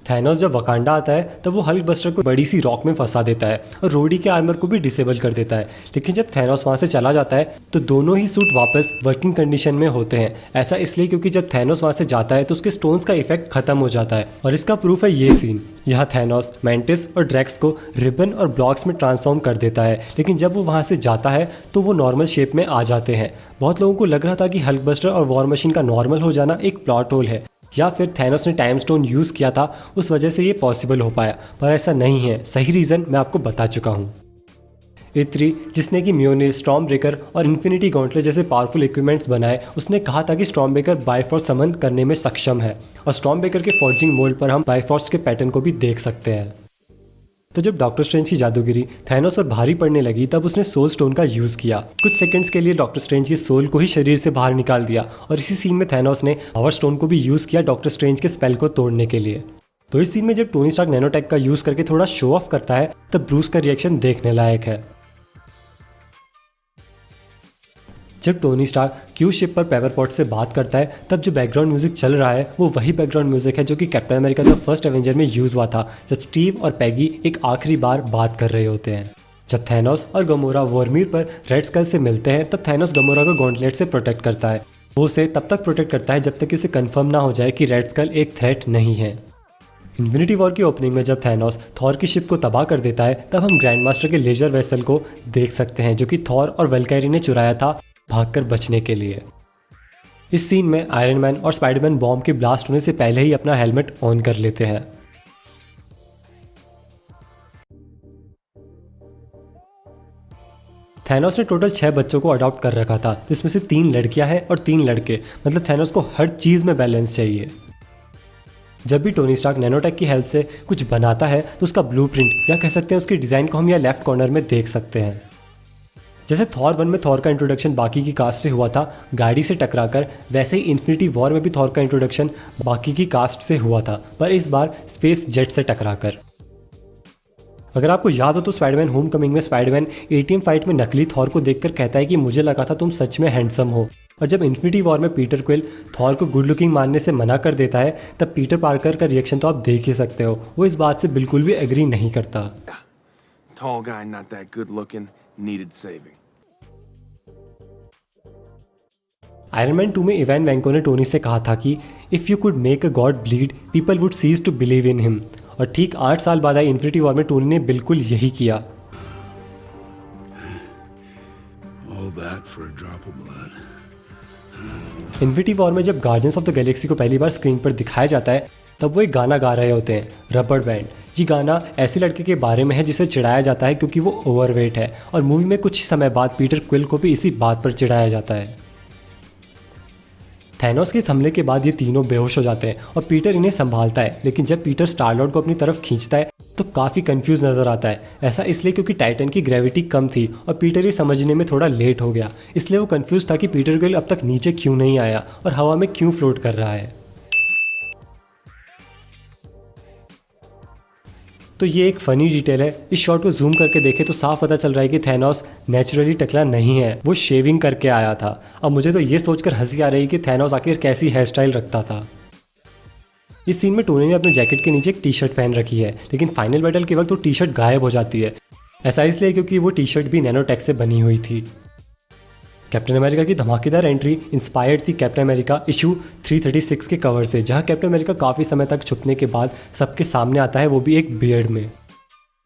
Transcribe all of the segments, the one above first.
Thanos जब Wakanda आता है तब वो हल्क बस्टर को बड़ी सी रॉक में फंसा देता है और रोडी के आर्मर को भी डिसेबल कर देता है। लेकिन जब थैनोस वहाँ से चला जाता है तो दोनों ही सूट वापस वर्किंग कंडीशन में होते हैं। ऐसा इसलिए क्योंकि जब थैनोस वहाँ से जाता है तो उसके स्टोन्स का इफेक्ट खत्म हो जाता है और इसका प्रूफ है ये सीन। यहाँ थैनोस मैंटिस और ड्रैक्स को रिबन और ब्लॉक्स में ट्रांसफॉर्म कर देता है, लेकिन जब वो वहाँ से जाता है तो वो नॉर्मल शेप में आ जाते हैं। बहुत लोगों को लग रहा था कि हल्क बस्टर और वॉर मशीन का नॉर्मल हो जाना एक प्लॉट होल है या फिर थैनोस ने टाइम स्टोन यूज़ किया था उस वजह से ये पॉसिबल हो पाया, पर ऐसा नहीं है। सही रीज़न मैं आपको बता चुका हूँ। इत्री, जिसने कि म्योने, स्टॉर्म ब्रेकर और इन्फिनिटी गॉन्टलेट जैसे पावरफुल इक्विपमेंट्स बनाए, उसने कहा था कि स्टॉर्म ब्रेकर बायफोर्स समन करने में सक्षम है और स्टॉर्म ब्रेकर के फॉर्जिंग मोल्ड पर हम बायफोर्स के पैटर्न को भी देख सकते हैं। तो जब डॉक्टर स्ट्रेंज की जादूगिरी थैनोस पर भारी पड़ने लगी तब उसने सोल स्टोन का यूज़ किया। कुछ सेकंड्स के लिए डॉक्टर स्ट्रेंज की सोल को ही शरीर से बाहर निकाल दिया और इसी सीन में थैनोस ने पावर स्टोन को भी यूज़ किया डॉक्टर स्ट्रेंज के स्पेल को तोड़ने के लिए। तो इस सीन में जब टोनी स्टार्क नैनोटेक का यूज़ करके थोड़ा शो ऑफ करता है तब ब्रूस का रिएक्शन देखने लायक है। जब टोनी स्टार्क क्यू शिप पर पेपरपॉट से बात करता है तब जो बैकग्राउंड म्यूजिक चल रहा है वो वही बैकग्राउंड म्यूजिक है जो कि captain America the first Avenger में यूज़ हुआ था जब स्टीव और पैगी एक आखिरी बार बात कर रहे होते हैं। जब थैनोस और गमोरा वॉर्मिर पर रेड स्कल से मिलते हैं तब थैनोस गमोरा को गॉन्टलेट से प्रोटेक्ट करता है। वो उसे तब तक प्रोटेक्ट करता है जब तक कि उसे कंफर्म ना हो जाए कि रेड स्कल एक थ्रेट नहीं है। इन्फिनिटी वॉर की ओपनिंग में जब थैनोस थॉर की शिप को तबाह कर देता है तब हम ग्रैंड मास्टर के लेजर वेसल को देख सकते हैं जो कि थॉर और वेलकैरी ने चुराया था भागकर बचने के लिए। इस सीन में आयरन मैन और स्पाइडरमैन बॉम्ब के ब्लास्ट होने से पहले ही अपना हेलमेट ऑन कर लेते हैं। थैनोस ने टोटल 6 बच्चों को अडॉप्ट कर रखा था जिसमें से 3 लड़कियां हैं और 3 लड़के, मतलब थैनोस को हर चीज में बैलेंस चाहिए। जब भी टोनी स्टार्क नैनोटेक की हेल्प से कुछ बनाता है तो उसका ब्लूप्रिंट या कह सकते हैं उसकी डिजाइन को हम यहाँ लेफ्ट कॉर्नर में देख सकते हैं। जैसे थॉर 1 में थॉर का इंट्रोडक्शन बाकी की कास्ट से हुआ था गाड़ी से टकराकर, वैसे ही इन्फिनिटी वॉर में भी थॉर का इंट्रोडक्शन बाकी की कास्ट से हुआ था, पर इस बार स्पेस जेट से टकराकर। अगर आपको याद हो तो स्पाइडरमैन होमकमिंग में स्पाइडरमैन एटीएम फाइट में नकली थॉर को देखकर कहता है कि मुझे लगा था तुम सच में हैंडसम हो। और जब इन्फिनिटी वॉर में पीटर क्विल थॉर को गुड लुकिंग मानने से मना कर देता है तब पीटर पार्कर का रिएक्शन तो आप देख ही सकते हो। वो इस बात से बिल्कुल भी एग्री नहीं करता। Tall guy, not that good looking, needed saving. Iron man 2 में इवैन वैंको ने टोनी से कहा था कि if you could make a god bleed people would cease to believe in him, और ठीक 8 साल बाद आई इन्फिनिटी वॉर में टोनी ने बिल्कुल यही किया। इन्फिनिटी वॉर में जब गार्जियंस ऑफ द गैलेक्सी को पहली बार स्क्रीन पर दिखाया जाता है तब वो एक गाना गा रहे होते हैं, रबर बैंड। ये गाना ऐसे लड़के के बारे में है जिसे चिढ़ाया जाता है क्योंकि वो ओवरवेट है, और मूवी में कुछ समय बाद पीटर क्विल को भी इसी बात पर चिढ़ाया जाता है। थैनोस के इस हमले के बाद ये तीनों बेहोश हो जाते हैं और पीटर इन्हें संभालता है, लेकिन जब पीटर स्टार लॉर्ड को अपनी तरफ खींचता है तो काफ़ी कंफ्यूज नज़र आता है। ऐसा इसलिए क्योंकि टाइटन की ग्रेविटी कम थी और पीटर ये समझने में थोड़ा लेट हो गया, इसलिए वो कंफ्यूज था कि पीटर क्विल अब तक नीचे क्यों नहीं आया और हवा में क्यों फ्लोट कर रहा है। तो ये एक फनी डिटेल है। इस शॉट को जूम करके देखें तो साफ पता चल रहा है कि थैनोस नेचुरली टकला नहीं है, वो शेविंग करके आया था। अब मुझे तो ये सोचकर हंसी आ रही है कि थैनोस आखिर कैसी हेयर स्टाइल रखता था। इस सीन में टोनी ने अपने जैकेट के नीचे एक टी शर्ट पहन रखी है, लेकिन फाइनल बैटल के वक्त वो टी शर्ट गायब हो जाती है। ऐसा इसलिए क्योंकि वो टी शर्ट भी नैनोटेक से बनी हुई थी। कैप्टन अमेरिका की धमाकेदार एंट्री इंस्पायर्ड थी कैप्टन अमेरिका इशू 336 के कवर से, जहां कैप्टन अमेरिका काफ़ी समय तक छुपने के बाद सबके सामने आता है, वो भी एक बियर्ड में।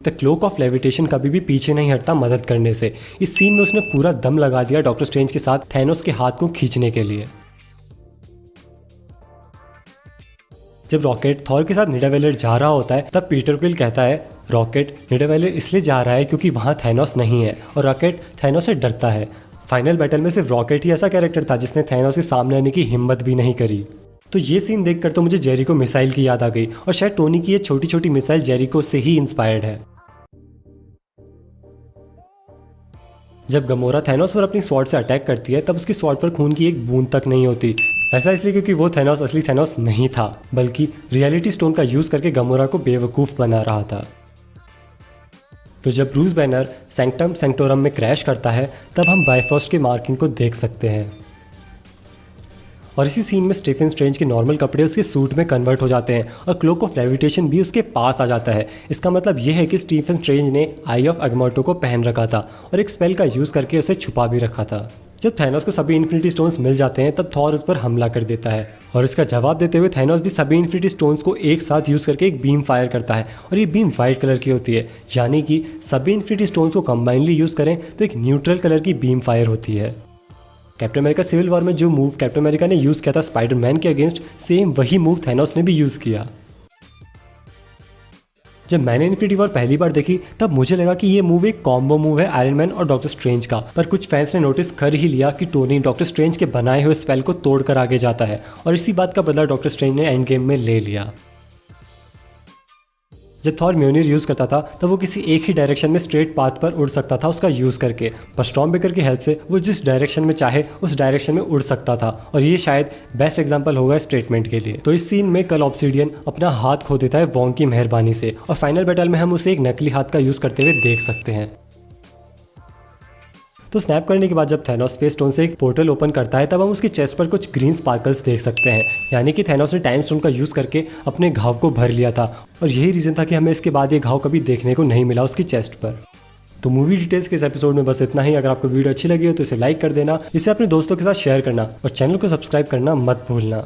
द क्लोक ऑफ लेविटेशन कभी भी पीछे नहीं हटता मदद करने से। इस सीन में उसने पूरा दम लगा दिया डॉक्टर स्ट्रेंज के साथ थैनोस के हाथ को खींचने के लिए। जब रॉकेट थॉर के साथ निडावेलर जा रहा होता है तब पीटर क्विल कहता है रॉकेट निडावेलर इसलिए जा रहा है क्योंकि वहाँ थैनोस नहीं है, और रॉकेट थैनोस से डरता है। फाइनल बैटल में सिर्फ रॉकेट ही ऐसा कैरेक्टर था जिसने थैनोस के सामने आने की हिम्मत भी नहीं करी। तो ये सीन देखकर तो मुझे जेरिको मिसाइल की याद आ गई, और शायद टोनी की ये छोटी छोटी मिसाइल जेरिको से ही इंस्पायर्ड है। जब गमोरा थैनोस पर अपनी स्वॉर्ड से अटैक करती है तब उसकी स्वॉर्ड पर खून की एक बूंद तक नहीं होती। ऐसा इसलिए क्योंकि वो थैनोस असली थैनोस नहीं था, बल्कि रियलिटी स्टोन का यूज करके गमोरा को बेवकूफ़ बना रहा था। तो जब ब्रूस बैनर सैंक्टम सैंक्टोरम में क्रैश करता है तब हम बायफॉस्ट के मार्किंग को देख सकते हैं। और इसी सीन में स्टीफन स्ट्रेंज के नॉर्मल कपड़े उसके सूट में कन्वर्ट हो जाते हैं और क्लोक ऑफ लेविटेशन भी उसके पास आ जाता है। इसका मतलब यह है कि स्टीफन स्ट्रेंज ने आई ऑफ अगमोटो को पहन रखा था और एक स्पेल का यूज़ करके उसे छुपा भी रखा था। जब थैनोस को सभी इन्फिनिटी स्टोन्स मिल जाते हैं तब थॉर उस पर हमला कर देता है और इसका जवाब देते हुए थैनोस भी सभी इन्फिनिटी स्टोन्स को एक साथ यूज़ करके एक बीम फायर करता है और ये बीम वाइट कलर की होती है, यानी कि सभी इन्फिनिटी स्टोन्स को कंबाइनली यूज़ करें तो एक न्यूट्रल कलर की बीम फायर होती है। कैप्टन अमेरिका सिविल वॉर में जो मूव कैप्टन अमेरिका ने यूज़ किया था स्पाइडरमैन के अगेंस्ट, सेम वही मूव थैनोस ने भी यूज़ किया। जब मैंने इन्फिनिटी वॉर पहली बार देखी तब मुझे लगा कि ये मूव एक कॉम्बो मूव है आयरन मैन और डॉक्टर स्ट्रेंज का, पर कुछ फैंस ने नोटिस कर ही लिया कि टोनी डॉक्टर स्ट्रेंज के बनाए हुए स्पेल को तोड़कर आगे जाता है और इसी बात का बदला डॉक्टर स्ट्रेंज ने एंड गेम में ले लिया। जब थॉर म्योनिर यूज़ करता था तब वो किसी एक ही डायरेक्शन में स्ट्रेट पाथ पर उड़ सकता था उसका यूज़ करके, पर स्टॉर्मबेकर की हेल्प से वो जिस डायरेक्शन में चाहे उस डायरेक्शन में उड़ सकता था और ये शायद बेस्ट एग्जांपल होगा स्टेटमेंट के लिए। तो इस सीन में कल ऑब्सिडियन अपना हाथ खो देता है वोंग की मेहरबानी से और फाइनल बैटल में हम उसे एक नकली हाथ का यूज़ करते हुए देख सकते हैं। तो स्नैप करने के बाद जब थैनोस स्पेस स्टोन से एक पोर्टल ओपन करता है तब हम उसके चेस्ट पर कुछ ग्रीन स्पार्कल्स देख सकते हैं, यानी कि थैनोस ने टाइम स्टोन का यूज़ करके अपने घाव को भर लिया था और यही रीज़न था कि हमें इसके बाद ये घाव कभी देखने को नहीं मिला उसकी चेस्ट पर। तो मूवी डिटेल्स के इस एपिसोड में बस इतना ही। अगर आपको वीडियो अच्छी लगी हो तो इसे लाइक कर देना, इसे अपने दोस्तों के साथ शेयर करना और चैनल को सब्सक्राइब करना मत भूलना।